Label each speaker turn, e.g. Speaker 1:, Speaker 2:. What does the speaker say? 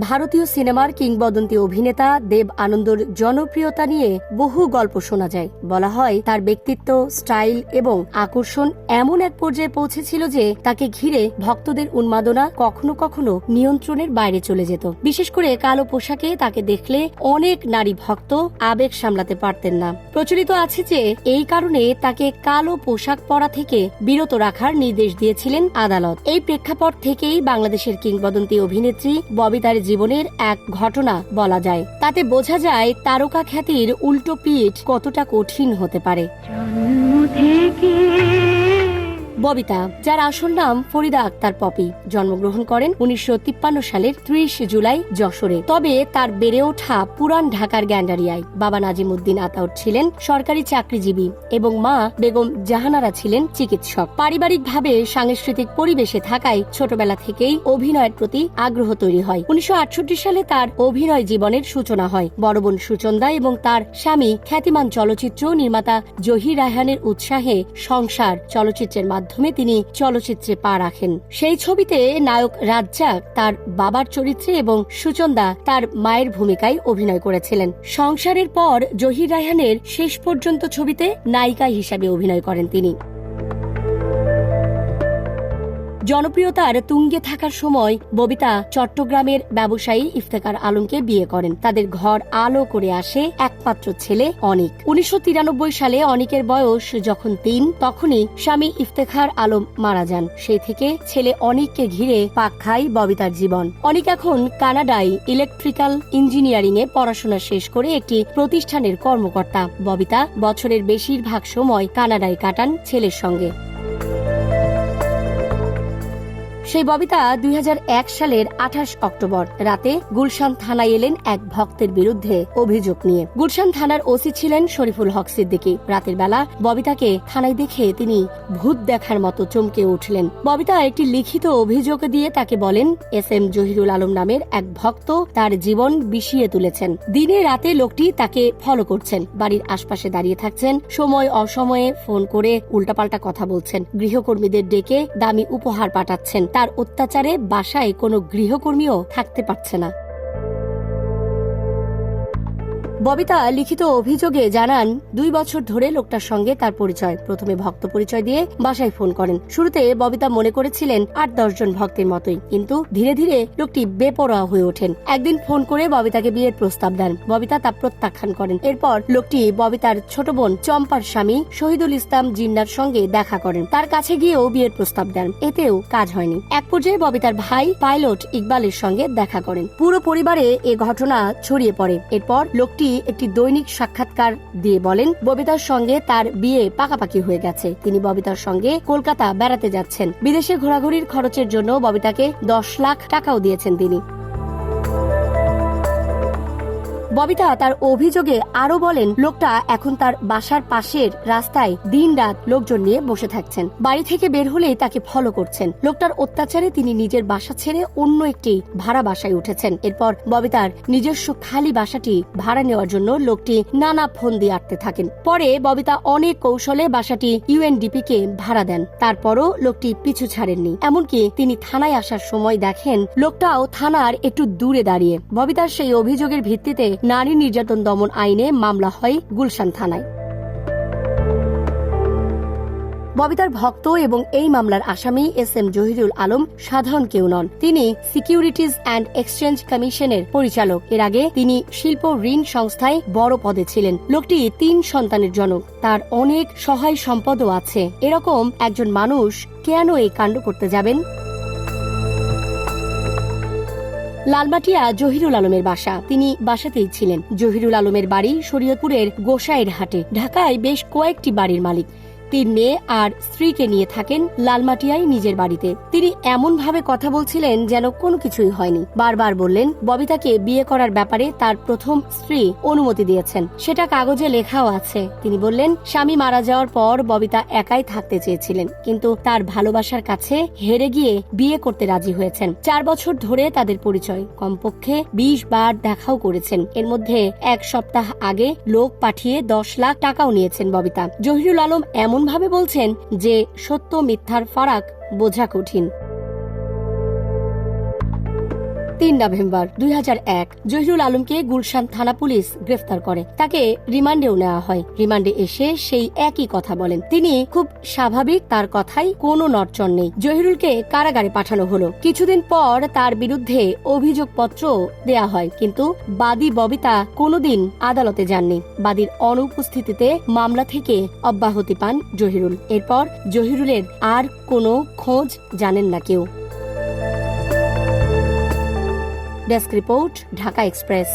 Speaker 1: ভারতীয় সিনেমার কিংবদন্তি অভিনেতা দেব আনন্দর জনপ্রিয়তা নিয়ে বহু গল্প শোনা যায়। বলা হয় তার ব্যক্তিত্ব, স্টাইল এবং আকর্ষণ এমন এক পর্যায়ে পৌঁছেছিল যে তাকে ঘিরে ভক্তদের উন্মাদনা কখনো কখনো নিয়ন্ত্রণের বাইরে চলে যেত। বিশেষ করে কালো পোশাকে তাকে দেখলে অনেক নারী ভক্ত আবেগ সামলাতে পারতেন না। প্রচলিত আছে যে এই কারণে তাকে কালো পোশাক পরা থেকে বিরত রাখার নির্দেশ দিয়েছিলেন আদালত। এই প্রেক্ষাপট থেকেই বাংলাদেশের কিংবদন্তি অভিনেত্রী ববিতার জীবনের এক ঘটনা বলা যায়। তাতে বোঝা যায় তারকা খ্যাতির উল্টো পিঠ কতটা কঠিন হতে পারে। ববিতা, যার আসল নাম ফরিদা আক্তার পপি, জন্মগ্রহণ করেন 1953 সালের 30 জুলাই যশোরে। তবে তার বেড়ে ওঠা পুরান ঢাকার গ্যান্ডারিয়ায়। বাবা নাজিমউদ্দিন আতাউর ছিলেন সরকারি চাকরিজীবী এবং মা বেগম জাহানারা ছিলেন চিকিৎসক। পারিবারিকভাবে সাংস্কৃতিক পরিবেশে থাকায় ছোটবেলা থেকেই অভিনয়ের প্রতি আগ্রহ তৈরি হয়। 1968 সালে তার অভিনয় জীবনের সূচনা হয়। বড় বোন সুচন্দা এবং তার স্বামী খ্যাতিমান চলচ্চিত্র নির্মাতা জহির রায়হানের উৎসাহে সংসার চলচ্চিত্রের মাধ্যমে তিনি চলচ্চিত্রে পা রাখেন। সেই ছবিতে নায়ক রাজ্জাক তার বাবার চরিত্রে এবং সুচন্দা তার মায়ের ভূমিকায় অভিনয় করেছিলেন। সংসারের পর জহির রায়হানের শেষ পর্যন্ত ছবিতে নায়িকা হিসেবে অভিনয় করেন তিনি। জনপ্রিয়তার তুঙ্গে থাকার সময় ববিতা চট্টগ্রামের ব্যবসায়ী ইফতেখার আলমকে বিয়ে করেন। তাদের ঘর আলো করে আসে একমাত্র ছেলে অনিক। 1993 সালে অনিকের বয়স যখন 3, তখনই স্বামী ইফতেখার আলম মারা যান। সেই থেকে ছেলে অনিককে ঘিরে পাক খায় ববিতার জীবন। অনিক এখন কানাডায় ইলেকট্রিক্যাল ইঞ্জিনিয়ারিং এ পড়াশোনা শেষ করে একটি প্রতিষ্ঠানের কর্মকর্তা। ববিতা বছরের বেশিরভাগ সময় কানাডায় কাটান ছেলের সঙ্গে। সেই ববিতা 2001 সালের 28 অক্টোবর রাতে গুলশান থানায় এলেন এক ভক্তের বিরুদ্ধে অভিযোগ নিয়ে। গুলশান থানার ওসি ছিলেন শরীফুল হক সিদ্দিকী। রাতের বেলা ববিতাকে থানায় দেখে তিনি ভূত দেখার মতো চমকে উঠলেন। ববিতা একটি লিখিত অভিযোগ দিয়ে তাকে বলেন SM জহিরুল আলম নামের এক ভক্ত তার জীবন বিষিয়ে তুলেছেন। দিনে রাতে লোকটি তাকে ফলো করছেন, বাড়ির আশপাশে দাঁড়িয়ে থাকছেন, সময় অসময়ে ফোন করে উল্টাপাল্টা কথা বলছেন, গৃহকর্মীদের ডেকে দামি উপহার পাঠাচ্ছেন। তার অত্যাচারে বাসায় কোনো গৃহকর্মীও থাকতে পারছে না। ববিতা লিখিত অভিযোগে জানান 2 বছর ধরে লোকটার সঙ্গে তার পরিচয়। প্রথমে ভক্ত পরিচয় দিয়ে বাসায় ফোন করেন। শুরুতে ববিতা মনে করেছিলেন 8-10 জন ভক্তের মতোই, কিন্তু ধীরে ধীরে লোকটি বেপরোয়া হয়ে ওঠেন। একদিন ফোন করে ববিতাকে বিয়ের প্রস্তাব দেন। ববিতা তা প্রত্যাখ্যান করেন। এরপর লোকটি ববিতার ছোট বোন চম্পার স্বামী শহীদুল ইসলাম জিন্নার সঙ্গে দেখা করেন। তার কাছে গিয়েও বিয়ের প্রস্তাব দেন। এতেও কাজ হয়নি। এক পর্যায়ে ববিতার ভাই পাইলট ইকবালের সঙ্গে দেখা করেন। পুরো পরিবারে এ ঘটনা ছড়িয়ে পড়ে। এরপর লোকটি একটি দৈনিক সাক্ষাৎকার দিয়ে বলেন ববিতার সঙ্গে তার বিয়ে পাকাপাকি হয়ে গেছে। তিনি ববিতার সঙ্গে কলকাতা বেড়াতে যাচ্ছেন। বিদেশে ঘোরাঘুরির খরচের জন্য ববিতাকে 10 লাখ টাকাও দিয়েছেন তিনি। ববিতা তার অভিযোগে আরো বলেন লোকটা এখন তার বাসার পাশের রাস্তায় দিনরাত লোকজন নিয়ে বসে থাকছেন। বাড়ি থেকে বের হলেই তাকে ফলো করছেন। লোকটার অত্যাচারে তিনি নিজের বাসা ছেড়ে অন্য একটি ভাড়া বাসায় উঠেছেন। এরপর ববিতার নিজস্ব খালি বাসাটি ভাড়া নেওয়ার জন্য লোকটি নানা ফোন দিয়ে আটতে থাকেন। পরে ববিতা অনেক কৌশলে বাসাটি UNDP কে ভাড়া দেন। তারপরও লোকটি পিছু ছাড়েননি। এমনকি তিনি থানায় আসার সময় দেখেন লোকটাও থানার একটু দূরে দাঁড়িয়ে। ববিতার সেই অভিযোগের ভিত্তিতে নারী নির্যাতন দমন আইনে মামলা হয় গুলশান থানায়। ববিতার ভক্ত এবং এই মামলার আসামি SM জহিরুল আলম সাধারণ কেউ নন। তিনি সিকিউরিটিজ অ্যান্ড এক্সচেঞ্জ কমিশনের পরিচালক। এর আগে তিনি শিল্প ঋণ সংস্থায় বড় পদে ছিলেন। লোকটি 3 সন্তানের জনক। তার অনেক সহায় সম্পদও আছে। এরকম একজন মানুষ কেন এই কাণ্ড করতে যাবেন? লালমাটিয়া জহিরুল আলমের বাসা। তিনি বাসাতেই ছিলেন। জহিরুল আলমের বাড়ি শরীয়তপুরের গোসাইর হাটে। ঢাকায় বেশ কয়েকটি বাড়ির মালিক। 3 মেয়ে আর স্ত্রীকে নিয়ে থাকেন লালমাটিয়ায় নিজের বাড়িতে। তিনি এমন ভাবে কথা বলছিলেন যেন কোনো কিছুই হয়নি। বারবার বললেন ববিতাকে বিয়ে করার ব্যাপারে তার প্রথম স্ত্রী অনুমতি দিয়েছেন, সেটা কাগজে লেখাও আছে। তিনি বললেন স্বামী মারা যাওয়ার পর ববিতা একাই থাকতে চেয়েছিলেন, কিন্তু তার ভালোবাসার কাছে হেরে গিয়ে বিয়ে করতে রাজি হয়েছেন। 4 বছর ধরে তাদের পরিচয়। কমপক্ষে 20 বার দেখাও করেছেন। এর মধ্যে 1 সপ্তাহ আগে লোক পাঠিয়ে 10 লাখ টাকাও নিয়েছেন ববিতা। জহিরুল আলম এমন ভাবে বলছেন যে সত্য মিথ্যার ফারাক বোঝা কঠিন। 3 নভেম্বর 2001 জহিরুল আলমকে গুলশান থানা পুলিশ গ্রেফতার করে। তাকে রিমান্ডেও নেওয়া হয়। রিমান্ডে এসে সেই একই কথা বলেন। তিনি খুব স্বাভাবিক, তার কথাই কোনো নড়চড় নেই। জহিরুলকে কারাগারে পাঠানো হলো। কিছুদিন পর তার বিরুদ্ধে অভিযোগপত্র দেয়া হয়, কিন্তু বাদী ববিতা কোনোদিন আদালতে যাননি। বাদীর অনুপস্থিতিতে মামলা থেকে অব্যাহতি পান জহিরুল। এরপর জহিরুলের আর কোনো খোঁজ জানেন না কেউ। Desk report, Dhaka express.